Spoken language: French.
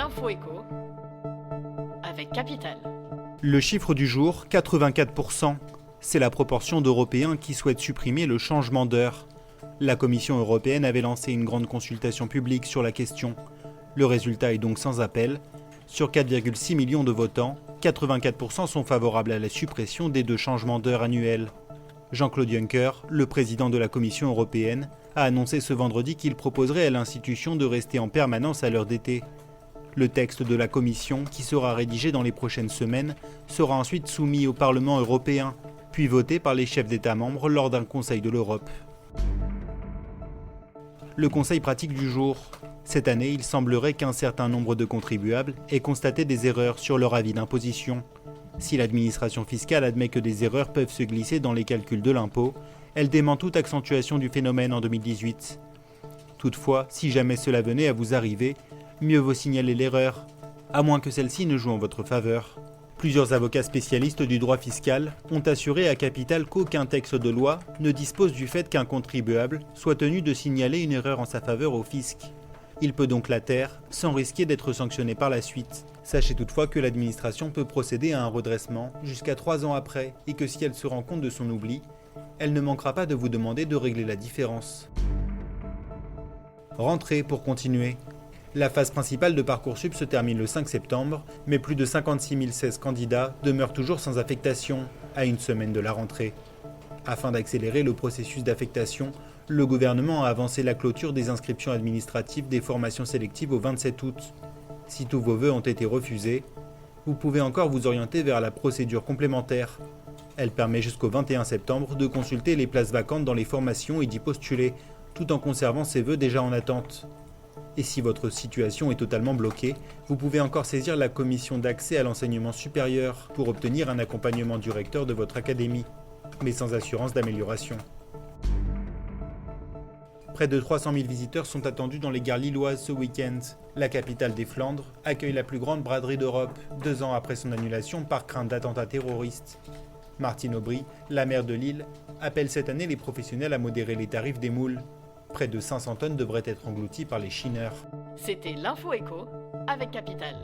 l'info écho avec Capital. Le chiffre du jour, 84%. C'est la proportion d'Européens qui souhaitent supprimer le changement d'heure. La Commission européenne avait lancé une grande consultation publique sur la question. Le résultat est donc sans appel. Sur 4,6 millions de votants, 84% sont favorables à la suppression des 2 changements d'heure annuels. Jean-Claude Juncker, le président de la Commission européenne, a annoncé ce vendredi qu'il proposerait à l'institution de rester en permanence à l'heure d'été. Le texte de la Commission, qui sera rédigé dans les prochaines semaines, sera ensuite soumis au Parlement européen, puis voté par les chefs d'État membres lors d'un Conseil de l'Europe. Le conseil pratique du jour. Cette année, il semblerait qu'un certain nombre de contribuables aient constaté des erreurs sur leur avis d'imposition. Si l'administration fiscale admet que des erreurs peuvent se glisser dans les calculs de l'impôt, elle dément toute accentuation du phénomène en 2018. Toutefois, si jamais cela venait à vous arriver, mieux vaut signaler l'erreur, à moins que celle-ci ne joue en votre faveur. Plusieurs avocats spécialistes du droit fiscal ont assuré à Capital qu'aucun texte de loi ne dispose du fait qu'un contribuable soit tenu de signaler une erreur en sa faveur au fisc. Il peut donc la taire sans risquer d'être sanctionné par la suite. Sachez toutefois que l'administration peut procéder à un redressement jusqu'à 3 ans après et que si elle se rend compte de son oubli, elle ne manquera pas de vous demander de régler la différence. Rentrée pour continuer. La phase principale de Parcoursup se termine le 5 septembre, mais plus de 56 016 candidats demeurent toujours sans affectation à une semaine de la rentrée. Afin d'accélérer le processus d'affectation, le gouvernement a avancé la clôture des inscriptions administratives des formations sélectives au 27 août. Si tous vos vœux ont été refusés, vous pouvez encore vous orienter vers la procédure complémentaire. Elle permet jusqu'au 21 septembre de consulter les places vacantes dans les formations et d'y postuler, tout en conservant ses vœux déjà en attente. Et si votre situation est totalement bloquée, vous pouvez encore saisir la commission d'accès à l'enseignement supérieur pour obtenir un accompagnement du recteur de votre académie, mais sans assurance d'amélioration. Près de 300 000 visiteurs sont attendus dans les gares lilloises ce week-end. La capitale des Flandres accueille la plus grande braderie d'Europe, 2 ans après son annulation par crainte d'attentats terroristes. Martine Aubry, la maire de Lille, appelle cette année les professionnels à modérer les tarifs des moules. Près de 500 tonnes devraient être englouties par les chineurs. C'était l'info écho avec Capital.